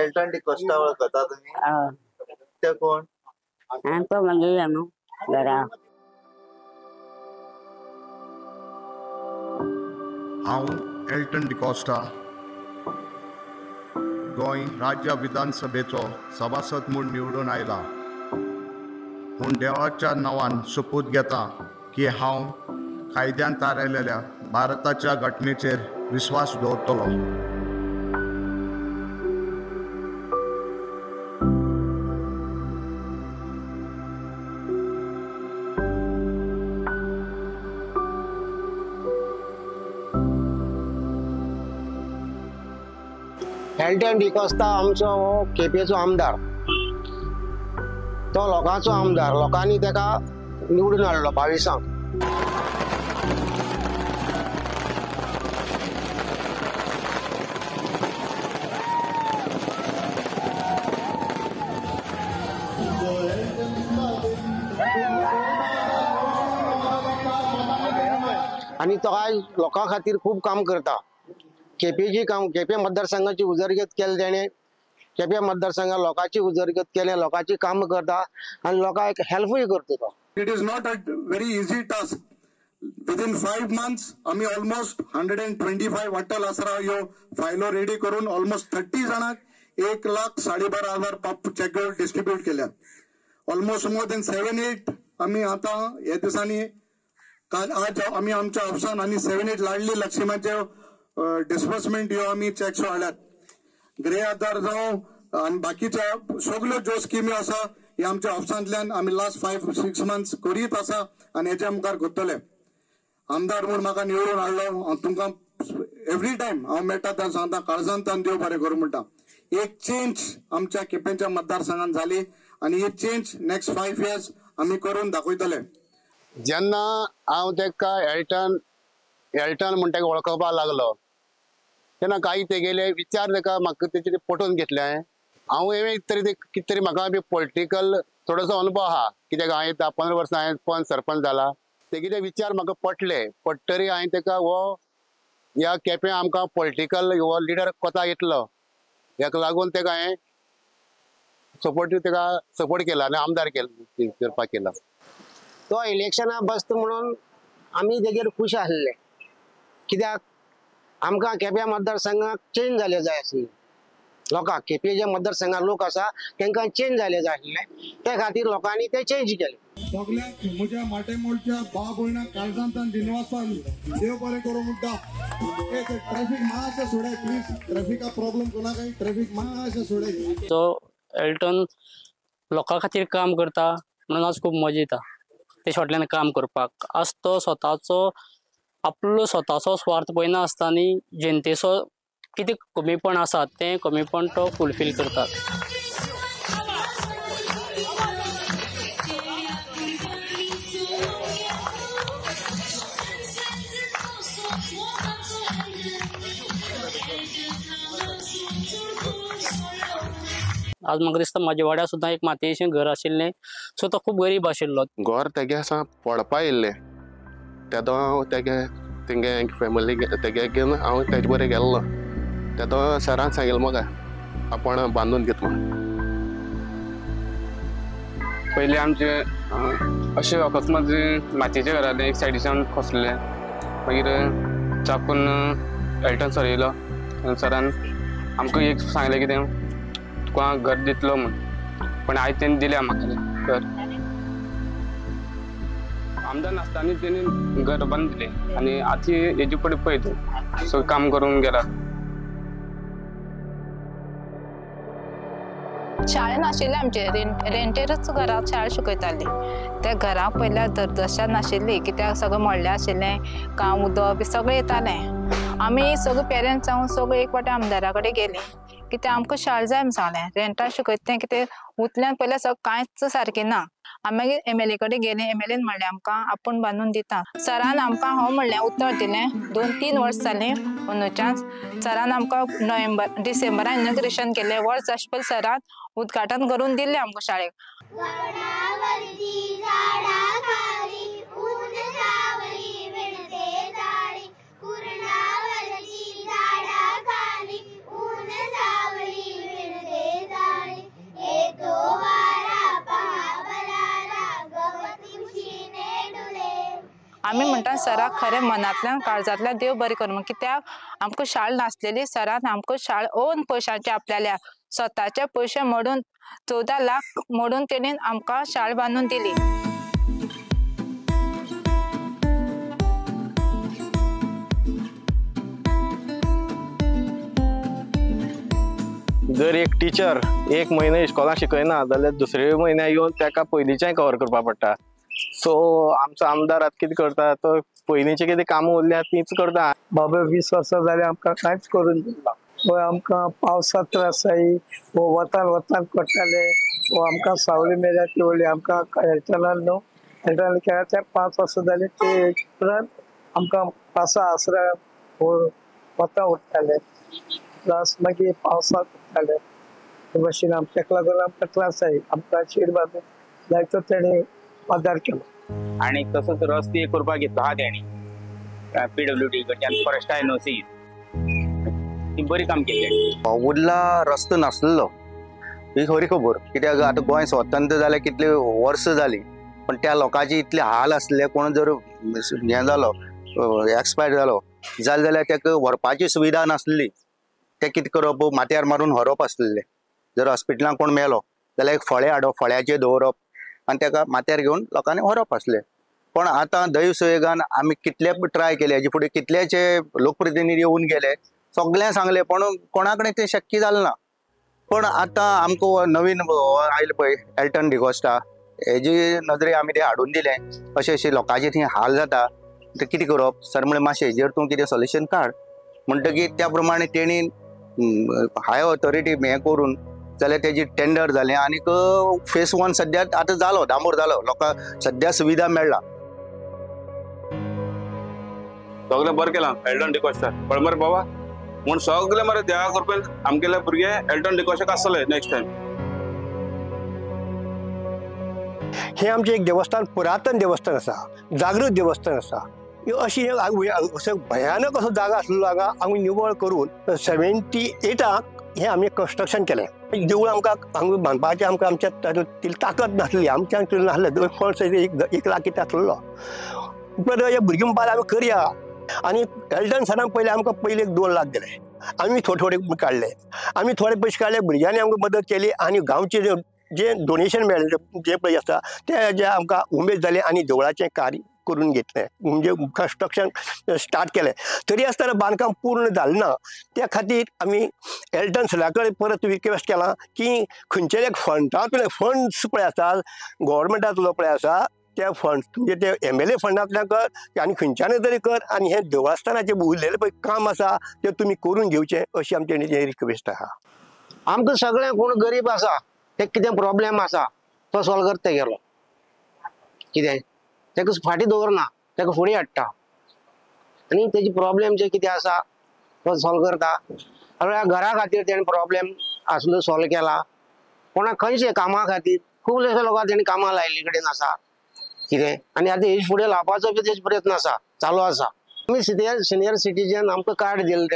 Elton D'Costa वळखता तुम्ही? ते कोण? तो म्हणजे घरा हांव एल्टन डिकोस्टा गोंय राज्य विधानसभेचो सभासद म्हूण निवडून आयला. पूण देवाच्या नांवान शपथ घेता की हांव कायद्यान थारायलेल्या भारताच्या घटनेचेर विस्वास दवरतलों. एल्टन डिकोस्टा आमचो केपेचो आमदार, तो लोकांचो आमदार. लोकांनी तेका निवडून हाडलो 22 आणि तो काय लोकां खातीर खूब काम करता. केपे मतदारसंघाची उदरगत केली तेणे. केपे मतदारसंघात लोकांची उदरगत केली, लोकांची काम करता आणि लोकांक हेल्पूय करता तो. It is not a very easy task. Within 5 months, आम्ही almost 125 अट्टल आसरा ह्यो फायलो रेडी करून almost 30 जाणांक 1,12,5,000 पप चेक डिस्ट्रीब्यूट केल्या. ऑलमोस्ट मोर देन 7-8 आम्ही आता ह्या दिसांनी आज आम्ही आमच्या ऑफिसान आणि 7-8 लाडली लक्ष्मीचे डिस्बर्समेंट ह्यो आम्ही चेक्स हाडल्यात. गृह आधार जावं आणि बाकीच्या सगळ्यो ज्यो स्किमी आसा ह्या आमच्या ऑफिसांतल्यान आम्ही लास्ट 5-6 मंथ्स करीत आसा आणि हेच्या मुखार करतले. आमदार म्हणून म्हाका निवडून हाडलो. तुमकां एवरी टायम हांव मेळटा तेन्ना सांगता काळजांतल्यान देव बरें करूं म्हणटा. एक चेंज आमच्या केपेंच्या मतदारसंघात जाली आणि ही चेंज नेक्स्ट 5 years आम्ही करून दाखयतले. जेन्ना हांव तेका एल्टन म्हण तेका वळखपाक लागलो तेन्ना काही तेगेले विचार तेका म्हाका तेचे पटोवन घेतले. हांव कितें तरी म्हाका बी पॉलिटिकल थोडोसो अनुभव आहा, कित्याक हांवें 10-15 वर्सां हांवें पंच सरपंच जाला. तेगे विचार म्हाका पडटरी हांवें तेका ह्या केपें आमकां पॉलिटिकल लिडर कोता येतलो हेका लागून तेका हांवें सपोर्ट केला आनी आमदार करपाक केला. तो इलेक्शनाक बसता म्हणून आमी तेगेर खूश आसले, कित्याक आमकां केप्यां मतदारसंघाक चेंज जाले जाय आसले. लोकांक केपें जे मतदारसंघात लोक आसा तांकां चेंज जाले जाय आसले, त्या खातीर लोकांनी ते चेंज केले. सगळ्याक म्हज्या माटेमोलच्या भाव भयणांक काळजांतल्यान दिनवासान देव बरें करूं म्हणटा. एक ट्रॅफिक मातशें सोडाय प्लीज. ट्रॅफिका प्रॉब्लेम कोणाकय ट्रॅफिक मातशें सोडाय. तो एल्टन लोकां खातीर काम करता म्हणून आज खूब मजा येता ते फाटल्यान काम करपाक. आज तो आपलो स्वताचो स्वार्थ पळयना आसतना जनतेचो कितें कमीपण आसा तें कमीपण तो फुलफील करता. आज म्हाका दिसता म्हाज्या वाड्यार सुद्दां एक मातयेचें घर आशिल्लें, सो तो खूब गरीब आशिल्लो. घर तेगे सा पडपा येयल्लें तेदो तेगे तेंगे फॅमिली तेगे घेवन हांव तेजे बरें गेल्लो. तेदो सरान सांगिल्लो म्हाका आपण बांदून घेत म्हणून. पयलीं आमचे अशें अकस्मात मातयेचे घर आसलें, एक सायडीच्यान खसलें. मागीर चापून एल्टन सर येयलो. सरान आमकां एक सांगलें कितें तुका घर दितलो म्हूण, पण आयज तेणी दिलें म्हाका घर. आमदार नासतना तेणी घर बांदून दिलें आनी आतां हेजे फुडें पळय तूं सगळें काम करून गेला. शाळेन आशिल्ले आमचे रेंटेरच घरांत शाळा शिकयताली. त्या घराक पयल्यार दरदशा नाशिल्ली, कित्याक सगळें मोडलें आशिल्लें, काम उदक बी सगळें येतालें. आमी सगळे पेरंट्स जावन सगळे एक फावटी आमदारा कडेन गेली, कित्याक आमकां शाळा जाय म्हूण सांगलें. रेंटान शिकयता कितें उतल्यान पयल्यार सगळें कांयच सारकें ना. आमी मागीर MLA कडेन गेलीं. MLAन म्हणलें आमकां आपूण बांदून दिता. सरान आमकां हांव म्हणलें उतर दिलें. 2-3 वर्स जालीं अंदूच्यान. सरान आमकां डिसेंबरान इनॉग्रेशन केलें. वर्स जायत पयलीं सरान उद्घाटन करून दिल्लें आमकां शाळेक. आमी म्हणटा सराक खरें मनांतल्यान काळजांतल्यान देव बरें कर म्हण, कित्याक आमकां शाळा नासलेली, सरान आमकां शाळा ओन पयशांचे आपल्याल्या स्वताचे पयशे मोडून 14 लाख मोडून तेणीन आमकां शाळा बांदून दिली. जर एक टिचर एक म्हयनो इस्कॉलान शिकयना जाल्यार दुसरे म्हयन्या येवन ताका पयलींचें कवर करपा पडटा. सो आमचो आमदार आतां कितें करता तो पयलींचे कितें कामां उरल्या तीच करता. बाबा 20 वर्सां जाली आमकां कांयच करून दिना. पळय आमकां पावसाक त्रास जाय, वो वतान वतान पडटाले, वो आमकां सावळी मेळ्ळ्या ती व्हडली आमकां एरटेलान न्हू, एरटेलान केल्या ते 5 वर्सां जाली ते उपरांत आमकां पासा आसरा वता उरताले, प्लस मागीर पावसाक उरताले. ते भाशेन तेका लागून आमकां त्रास जाय. आमकां शीट बांदून जायतो तेणी आदार केलो. आणि तसोच रस्ते करपाक घेतलो हा तेणी PWD कडच्यान फॉरेस्ट NOC ती बरी काम केली. उरला रस्तो नासलो ही खरी खबर, कित्याक आतां गोंय स्वतंत्र जालें कितले वर्स जाली, पण त्या लोकांचे इतले हाल आसले. कोण जर हें जालो एक्सपायर जालो जाल्यार ताका व्हरपाची सुविधा नासली, ते कितें करप माथ्यार मारून व्हरप आसलेले. जर हॉस्पिटलांत कोण मेलो जाल्यार एक फळे हाडप, फळ्याचेर दवरप आनी ताका माथ्यार घेवन लोकांनी व्हरप आसले. पण आतां दैवसुयेगान आमी कितले ट्राय केले, हेजे फुडें कितलेशे लोकप्रतिनिधी येवन गेले, सगळें सांगले, पण कोणा कडेन तें शक्य जालें ना. पण आतां आमकां नवीन आयले पळय एल्टन डिकोस्टा, हेजी नदरे आमी ते हाडून दिले. अशें लोकांचे थंय हाल जाता, ते कितें करप सर म्हणलें मातशें हेजेर तूं कितें सोल्युशन काड. म्हणटकीर त्या प्रमाणे तेणी हाय ऑथॉरिटी हें करून जाल्यार तेजी टेंडर जालें आनीक फेज 1 सद्या आतां जालो, डांबोर जालो, लोकांक सद्या सुविधा मेळ्ळा. सगळें बरें केलां एल्टन डिकोस्टा. पण मरे बाबा म्हूण सगळे मरे देवा करपे आमगेले भुरगे एल्टन डिकोस्टाक आसतले नेक्स्ट टायम. हे आमचें एक देवस्थान, पुरातन देवस्थान आसा, जागृत देवस्थान आसा. अशी असो भयानक असो जागा आसलो हांगा आमी निवळ करून 78 हे आमी कंस्ट्रक्शन केलें. देवूळ आमकां हांगा बांदपाचें आमकां आमच्या ताकद नासली, आमच्या नासलें फंड्स 1 लाख कितें आसलो. बरें हे भुरगीं म्हणपाक आमी करया. आनी एल्टन सरान पयलीं आमकां पयलीं 2 लाख दिले, आमी थोडे काडले, आमी थोडे पयशे काडले, भुरग्यांनी आमकां मदत केली आनी गांवचे जे डोनेशन मेळ्ळें जे पळय आसा ते आमकां उमेद जाली आनी देवळाचें कार्य करून घेतलें, म्हणजे कंस्ट्रक्शन स्टार्ट केलें. तरी आसतना बांदकाम पूर्ण जालें ना. त्या खातीर आमी एल्टन सरा कडेन परत रिक्वेस्ट केला की खंयचेय एक फंड्स पळय आसा गव्हर्मेंटाचो पळय आसा त्या फंड्स म्हणजे ते MLA फंडांतल्यान कर आनी खंयच्यानय तरी कर आनी हे देवस्थानाचे उरलेलें पळय काम आसा ते तुमी करून घेवचें अशी आमची रिक्वेस्ट आहा. आमकां सगळें कोण गरीब आसा ते कितें प्रॉब्लेम आसा तो सॉल्व करता गेलो, कितें ताका फाटीं दवरना, ताका फुडें हाडटा आनी तेजी प्रॉब्लेम जे कितें आसा तो सॉल्व करता. घरा खातीर तेणें प्रॉब्लेम आसलो सॉल्व केला, कोणाक खंयचे कामा खातीर खूब लोकांक तेणें कामां लायिल्ली कडेन आसा कितें, आनी आतां हेजे फुडें लावपाचो बी तेजो प्रयत्न आसा, चालू आसा. आमी सिनियर सिटीजन आमकां कार्ड दिलें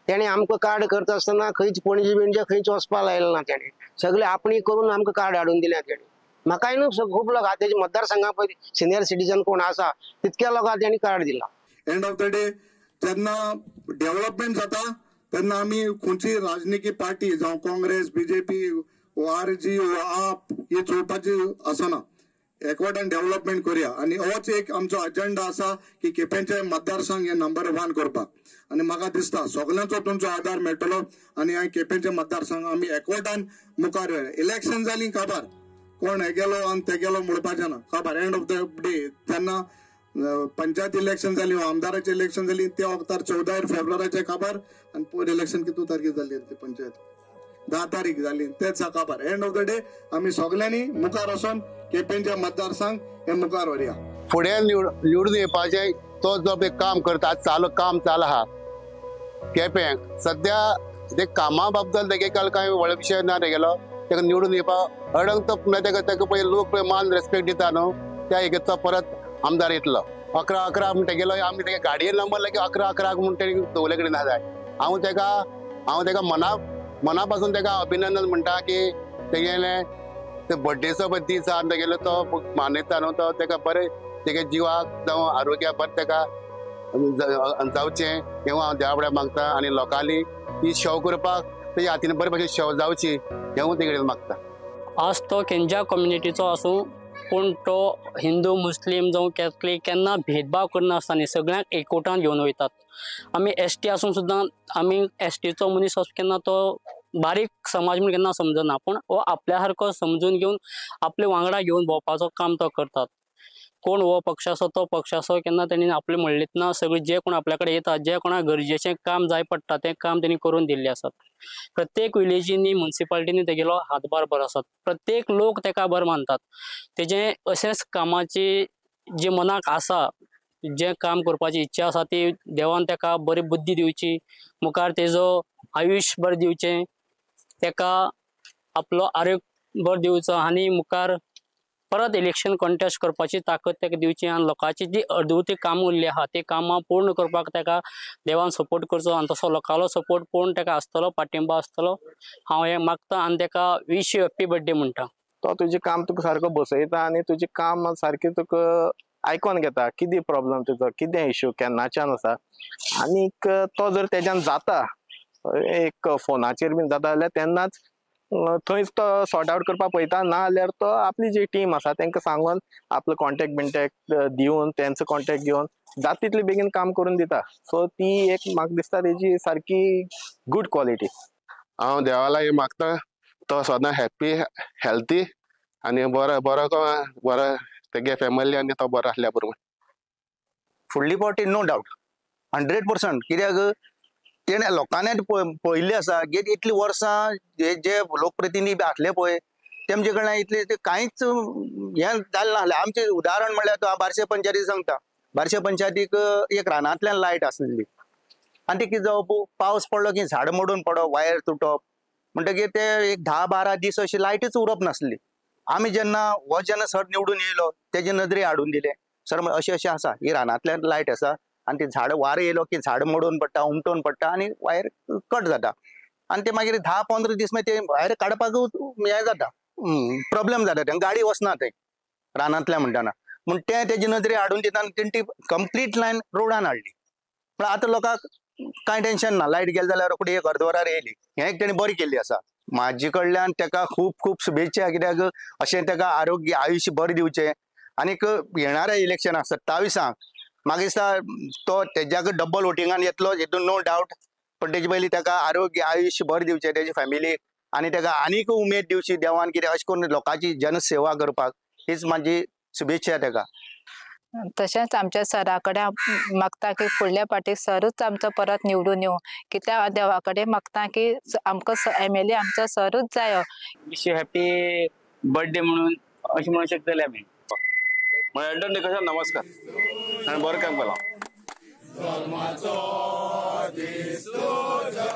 तेणें आमकां कार्ड करता आसतना खंयच पणजे बिणजे खंयच वचपा लायलें ना. तेणें सगळें आपणी करून आमकां कार्ड हाडून दिलें. तेणें म्हाकाय न्हू खूब लोक तेजे मतदारसंघा पळय सिनियर सिटीजन कोण आसा तितक्या लोकांक तेणें कार्ड दिला. एंड ऑफ द डे जेन्ना डेव्हलपमेंट जाता तेन्ना आमी खंयची राजनिकी पार्टी जावं काँग्रेस BJP RG आप हे चोवपाची आसना. एकवटान डेव्हलपमेंट करूया आनी होच एक आमचो अजेंडा आसा की केपेंचे मतदारसंघ हे नंबर 1 करपाक. आनी म्हाका दिसता सगळ्यांचो तुमचो आदार मेळटलो आनी हांवें केपेंचे मतदारसंघ आमी एकवटान मुखार इलेक्शन जाली काबार कोण हे गेलो आनी ते गेलो म्हणपाचें ना. काबार एंड ऑफ द डे जेन्ना पंचायत इलेक्शन जाली आमदाराची इलेक्शन जाली त्या वक्तार 14 फेब्रुवारीचे काबार आनी पोर इलेक्शन कितू तारखेक जाली ती पंचायत 10 तारीख जाली तेच काबार. एंड ऑफ द डे आमी सगळ्यांनी मुखार वचोन केपेंचे मतदारसंघ हे मुखार व्हरया. फुडें निवडून येवपाचें तो जो पळय काम करता काम चालू आहा केपेंक सद्या ते कामा बाबतींत तेगे कांय व्हड विशय ना तेगेलो. ताका निवडून येवपाक अडंग तो ताका पळय लोक पळय मान रेस्पेक्ट दिता न्हू त्या हेचो परत आमदार येतलो. 11 म्हण तेगेलो आमी तेगे गाडये नंबर लागी 11 म्हण तेणी दवरले कडेन ना जाय. हांव तेका मना पासून तेका अभिनंदन म्हणटा की तेगेले ते बर्थडेचो दीस आसा तेगेलो तो मानयता न्हू तो तेका बरें तेगे जिवाक जावं आरोग्या बरें तेका जावचें हें हांव देवा कडेन मागता आनी लोकांनी ही शेव करपाक तेजे हातीन बरे भशेन शेव जावची हें तेगे कडेन मागता. आज तो खंयच्या कम्युनिटीचो आसूं पूण तो हिंदू मुस्लीम जावं कॅथलीक केन्ना भेदभाव करनासतना सगळ्यांक एकवटान घेवन वयतात. आमी एसटी आसून सुद्दां आमी एसटीचो मनीस असो केन्ना तो बारीक समाज म्हूण केन्ना समजना, पूण हो आपल्या सारको समजून घेवन आपले वांगडा घेवन भोंवपाचो काम तो करतात. कोण हो पक्ष आसो तो पक्ष आसो केन्ना तेणी आपले म्हणलीतना सगळे जे कोण आपल्या कडेन येतात जे कोणाक गरजेचें काम जाय पडटा तें काम तेणी करून दिल्लें आसात. प्रत्येक विलेजींनी म्युन्सिपालिटीनी तेगेलो हातभार बरो आसात. प्रत्येक लोक तेका बरें मानतात. तेजें अशेंच कामाची जे मनाक आसा जे काम करपाची इच्छा आसा ती देवान तेका बरी बुद्धी दिवची, मुखार तेजो आयुश्य बरें दिवचें, तेका आपलो आरोग्य बरो दिवचो आनी मुखार परत इलेक्शन कॉन्टेस्ट करपाची ताकद तेका दिवची आनी लोकांची जी अर्दवटी कामां उरली आहा ती कामां पूर्ण करपाक तेका देवान सपोर्ट करचो आनी तसो लोकांलो सपोर्ट पूर्ण तेका आसतलो, पाठिंबा आसतलो. हांव हें मागता आनी तेका विश यू हॅप्पी बर्थडे म्हणटा. तो तुजें काम तुका सारको बसयता आनी तुजें काम सारकें तुका आयकोन घेता. कितें प्रॉब्लेम तुजो, कितें इश्यू केन्नाच्यान आसा, आनीक तो जर तेज्यान जाता एक फोनाचेर बीन जाता जाल्यार तेन्नाच थंयच तो सॉर्ट आउट करपाक पळयता. ना जाल्यार तो आपली जी टीम आसा तांकां सांगून आपलो कॉन्टॅक्ट बिन्टॅक्ट दिवन तेंचो कॉन्टॅक्ट घेवन जाता तितले बेगीन काम करून दिता. सो ती एक म्हाका दिसता तेजी सारकी गूड क्वॉलिटी. हांव देवाला हे मागता तो सदां हॅप्पी हेल्थी आनी बरो तेगे फॅमिली आनी तो बरो आसल्या बरोबर. फुडली पावटी नो डावट 100%. कित्याक तेणें लोकांनी पळयल्लें आसा की इतलीं वर्सां जे लोकप्रतिनिधी आसले पळय तेमचे कडल्यान इतले ते कांयच हें जालें नासलें. आमचें उदाहरण म्हणल्यार हांव बार्शे पंचायती सांगता. बार्शे पंचायतीक एक रानांतल्यान लायट आसली आनी ती कितें जावप पावस पडलो की झाड मोडून पडप, वायर तुटप, म्हणटकीर ते एक 10-12 दीस अशी लायटच उरप नासली. आमी जेन्ना सर निवडून येयलो तेजे नदरे हाडून दिले, सर अशें आसा ही रानांतल्यान लायट आसा आनी ती झाड वारो येयलो की झाड मोडून पडटा, उमटोवन पडटा आनी वायर कट जाता आनी ते मागीर 10-15 दीस मागीर ते वायर काडपाक हें जाता, प्रॉब्लेम जाता, ते गाडी वचना थंय रानांतल्यान म्हणटाना. म्हूण तेजे नदरे हाडून दिता आनी तेणी ती कंप्लीट लायन रोडान हाडली. म्हळ्यार आतां लोकांक कांय टेन्शन ना, लायट गेली जाल्यार रोखडी एक अर्दवरार येयली. हें एक तेणी बरी केल्ली आसा. म्हाजे कडल्यान तेका खूब खूब शुभेच्छा. कित्याक अशें तेका आरोग्य आयुश्य बरें दिवचें आनीक येणाऱ्या इलेक्शनाक 27 म्हाका दिसता तो तेज्याक डबल वोटिंगान येतलो, हितून नो डावट. पण तेजे पयलीं तेका आरोग्य आयुश्य बरें दिवचें तेजे फॅमिलीक आनी तेका आनीक उमेद दिवची देवान कितें अशें करून लोकांची जनसेवा करपाक. हीच म्हाजी शुभेच्छा तेका. तशेंच आमच्या सरा कडेन मागता की फुडल्या फावटी सरच आमचो परत निवडून येवं. कित्याक देवा कडेन मागता की आमकां MLA आमचो सरच जायो. विश यू हॅपी बर्थडे म्हणून अशें म्हणूंक शकतले आमी. एल्टन डिकोशा नमस्कार आनी बरें काम केलां. जल्माचो दीस तुजो